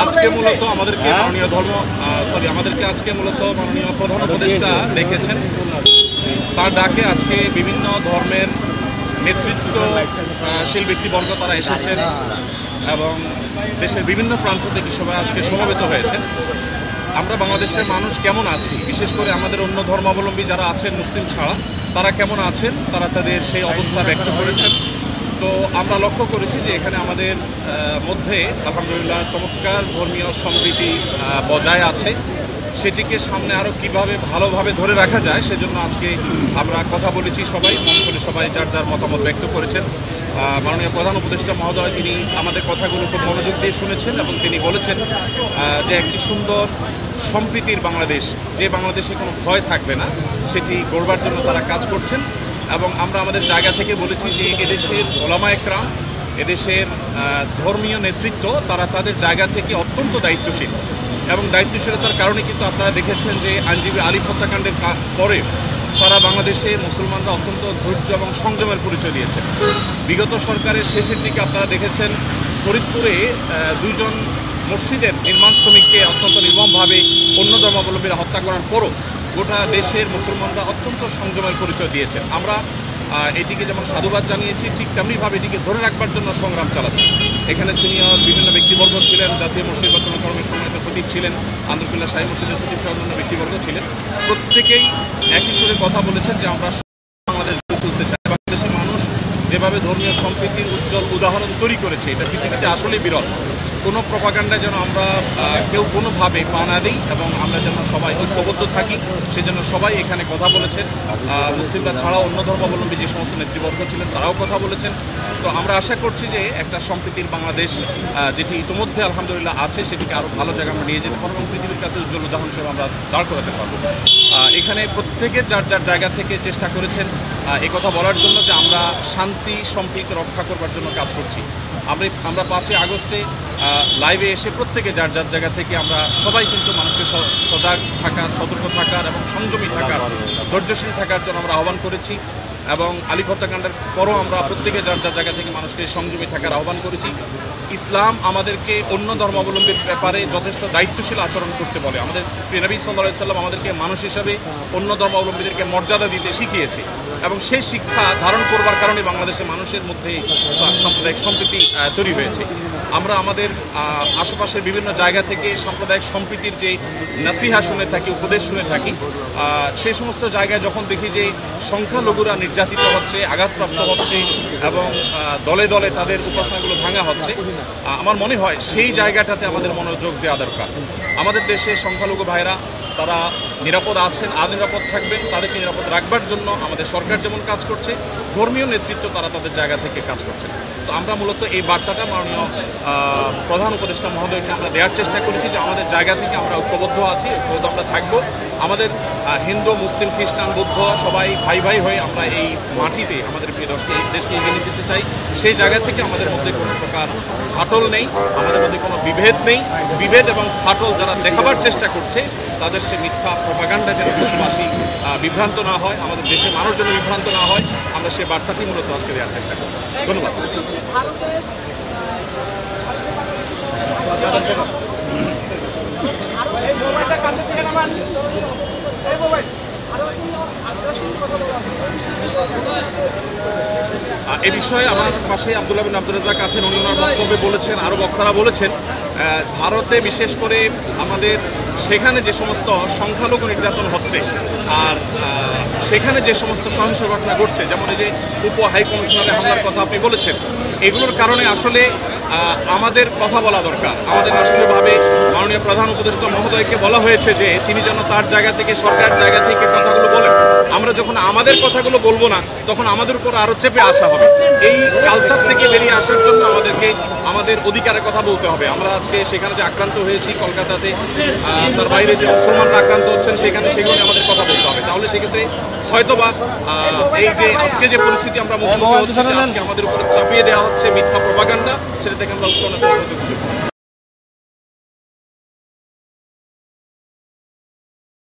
আজকে মূলত আমাদেরকে মূলত মাননীয় প্রধান উপদেষ্টা ডেকেছেন। তার ডাকে আজকে বিভিন্ন ধর্মের নেতৃত্বশীল ব্যক্তিবর্গ তারা এসেছেন এবং দেশের বিভিন্ন প্রান্ত থেকে সবাই আজকে সমবেত হয়েছেন। আমরা বাংলাদেশের মানুষ কেমন আছি, বিশেষ করে আমাদের অন্য ধর্মাবলম্বী যারা আছেন মুসলিম ছাড়া, তারা কেমন আছেন, তারা তাদের সেই অবস্থা ব্যক্ত করেছেন। তো আমরা লক্ষ্য করেছি যে এখানে আমাদের মধ্যে আলহামদুলিল্লাহ চমৎকার ধর্মীয় সম্প্রীতি বজায় আছে। সেটিকে সামনে আরও কীভাবে ভালোভাবে ধরে রাখা যায় সেজন্য আজকে আমরা কথা বলেছি, সবাই মন খুলে সবাই যার যার মতামত ব্যক্ত করেছেন। মাননীয় প্রধান উপদেষ্টা মহোদয় তিনি আমাদের কথাগুলো খুব মনোযোগ দিয়ে শুনেছেন এবং তিনি বলেছেন যে একটি সুন্দর সম্প্রীতির বাংলাদেশ, যে বাংলাদেশে কোনো ভয় থাকবে না, সেটি গড়বার জন্য তারা কাজ করছেন। এবং আমরা আমাদের জায়গা থেকে বলেছি যে এদেশের ওলামায়ে কেরাম, এদেশের ধর্মীয় নেতৃত্ব তারা তাদের জায়গা থেকে অত্যন্ত দায়িত্বশীল এবং দায়িত্বশীলতার কারণে কিন্তু আপনারা দেখেছেন যে আইনজীবী আলিফ হত্যাকাণ্ডের পরে সারা বাংলাদেশে মুসলমানরা অত্যন্ত ধৈর্য এবং সংযমের পরিচয় দিয়েছেন। বিগত সরকারের শেষের দিকে আপনারা দেখেছেন ফরিদপুরে দুইজন মসজিদের নির্মাণ শ্রমিককে অত্যন্ত নির্মমভাবে অন্য ধর্মাবলম্বীরা হত্যা করার পরও গোটা দেশের মুসলমানরা অত্যন্ত সংযমের পরিচয় দিয়েছেন। আমরা এটিকে যেমন সাধুবাদ জানিয়েছি, ঠিক তেমনিভাবে এটিকে ধরে রাখবার জন্য সংগ্রাম চালাচ্ছি। এখানে সিনিয়র বিভিন্ন ব্যক্তিবর্গ ছিলেন, জাতীয় মসজিদ বর্তমান কর্মের সম্মানিত খতিব ছিলেন, আন্দরকুল্লাহ শাহী মসজিদের খতিব সহ অন্যান্য ব্যক্তিবর্গ ছিলেন। প্রত্যেকেই একই সুরে কথা বলেছেন যে আমরা বাংলাদেশ গড়ে তুলতে চাই। বাংলাদেশের মানুষ যেভাবে ধর্মীয় সম্প্রীতির উজ্জ্বল উদাহরণ তৈরি করেছে, এটা পৃথিবীতে আসলেই বিরল। কোনো প্রপাগান্ডায় যেন আমরা কেউ কোনোভাবে পা না দিই এবং আমরা যেন সবাই ঐক্যবদ্ধ থাকি, সেজন্য সবাই এখানে কথা বলেছেন। মুসলিমরা ছাড়াও অন্য ধর্মাবলম্বী যে সমস্ত নেতৃবর্গ ছিলেন তারাও কথা বলেছেন। তো আমরা আশা করছি যে একটা সম্প্রীতির বাংলাদেশ যেটি ইতিমধ্যে আলহামদুলিল্লাহ আছে, সেটিকে আরও ভালো জায়গায় আমরা নিয়ে যেতে পারবো এবং পৃথিবীর কাছে উজ্জ্বল উদাহরণ হিসেবে আমরা দাঁড় করাতে পারবো। এখানে প্রত্যেকে যার যার জায়গা থেকে চেষ্টা করেছেন কথা বলার জন্য যে আমরা শান্তি সম্প্রীতি রক্ষা করবার জন্য কাজ করছি। আমরা 5ই আগস্টে লাইভে এসে প্রত্যেকে যার যার জায়গা থেকে আমরা সবাই কিন্তু মানুষকে সজাগ থাকার, সতর্ক থাকার এবং সংযমী থাকার, ধৈর্যশীল থাকার জন্য আমরা আহ্বান করেছি। এবং আলিফ হত্যাকাণ্ডের পরও আমরা প্রত্যেকে যার যার জায়গা থেকে মানুষকে সংযমী থাকার আহ্বান করেছি। ইসলাম আমাদেরকে অন্য ধর্মাবলম্বীর ব্যাপারে যথেষ্ট দায়িত্বশীল আচরণ করতে বলে। আমাদের প্রিয় নবী সাল্লাল্লাহু আলাইহি সাল্লাম আমাদেরকে মানুষ হিসাবে অন্য ধর্মাবলম্বীদেরকে মর্যাদা দিতে শিখিয়েছে এবং সেই শিক্ষা ধারণ করবার কারণে বাংলাদেশের মানুষের মধ্যে সাম্প্রদায়িক সম্প্রীতি তৈরি হয়েছে। আমরা আমাদের আশেপাশের বিভিন্ন জায়গা থেকে সাম্প্রদায়িক সম্প্রীতির যে নাসিহা শুনে থাকি, উপদেশ শুনে থাকি, সেই সমস্ত জায়গায় যখন দেখি যে সংখ্যালঘুরা নির্যাতিত হচ্ছে, আঘাতপ্রাপ্ত হচ্ছে এবং দলে দলে তাদের উপাসনাগুলো ভাঙা হচ্ছে, আমার মনে হয় সেই জায়গাটাতে আমাদের মনোযোগ দেওয়া দরকার। আমাদের দেশে সংখ্যালঘু ভাইরা তারা নিরাপদ আছেন, নিরাপদ থাকবেন, তাদেরকে নিরাপদ রাখবার জন্য আমাদের সরকার যেমন কাজ করছে, ধর্মীয় নেতৃত্ব তারা তাদের জায়গা থেকে কাজ করছেন। তো আমরা মূলত এই বার্তাটা মাননীয় প্রধান উপদেষ্টা মহোদয়কে আমরা দেওয়ার চেষ্টা করেছি যে আমাদের জায়গা থেকে আমরা ঐক্যবদ্ধ আছি, ঐক্যবদ্ধ আমরা থাকবো। আমাদের হিন্দু, মুসলিম, খ্রিস্টান, বৌদ্ধ সবাই ভাই ভাই হয়ে আমরা এই মাটিতে আমাদের প্রিয় দেশকে এগিয়ে নিয়ে যেতে চাই। সেই জায়গা থেকে আমাদের মধ্যে কোনো প্রকার ফাটল নেই, আমাদের মধ্যে কোনো বিভেদ নেই। বিভেদ এবং ফাটল যারা দেখাবার চেষ্টা করছে তাদের সে মিথ্যা প্রপাগান্ডা যেন বিশ্ববাসী বিভ্রান্ত না হয়, আমাদের দেশের মানুষ যেন বিভ্রান্ত না হয়, আমরা সে বার্তাটি মূলত আজকে দেওয়ার চেষ্টা করছি। ধন্যবাদ। এ বিষয়ে আমার পাশে আব্দুল্লাহ বিন আব্দুর রাজ্জাক আছেন, উনি ওনার বক্তব্যে বলেছেন, আরও বক্তারা বলেছেন ভারতে বিশেষ করে আমাদের সেখানে যে সমস্ত সংখ্যালঘু নির্যাতন হচ্ছে আর সেখানে যে সমস্ত সহিংস ঘটনা ঘটছে, যেমন এই যে উপ হাই কমিশনারের হামলার কথা আপনি বলেছেন, এগুলোর কারণে আসলে আমাদের কথা বলা দরকার। আমাদের রাষ্ট্রীয়ভাবে মাননীয় প্রধান উপদেষ্টা মহোদয়কে বলা হয়েছে যে তিনি যেন তার জায়গা থেকে, সরকার জায়গা থেকে কথাগুলো বলেন। আমরা যখন আমাদের কথাগুলো বলবো না, তখন আমাদের উপর আরও চেপে আসা হবে। এই কালচার থেকে বেরিয়ে আসার জন্য আমাদেরকে আমাদের অধিকারের কথা বলতে হবে। আমরা আজকে সেখানে যে আক্রান্ত হয়েছি কলকাতাতে, তার বাইরে যে মুসলমানরা আক্রান্ত হচ্ছেন সেখানে, সেগুলো আমাদের কথা বলতে হবে। তাহলে সেক্ষেত্রে হয়তোবা এই যে আজকে যে পরিস্থিতি আমরা মুখোমুখি হচ্ছি, আজকে আমাদের উপরে চাপিয়ে দেওয়া হচ্ছে মিথ্যা প্রপাগান্ডা, সেটা থেকে আমরা উত্তরণের পদ্ধতি খুঁজে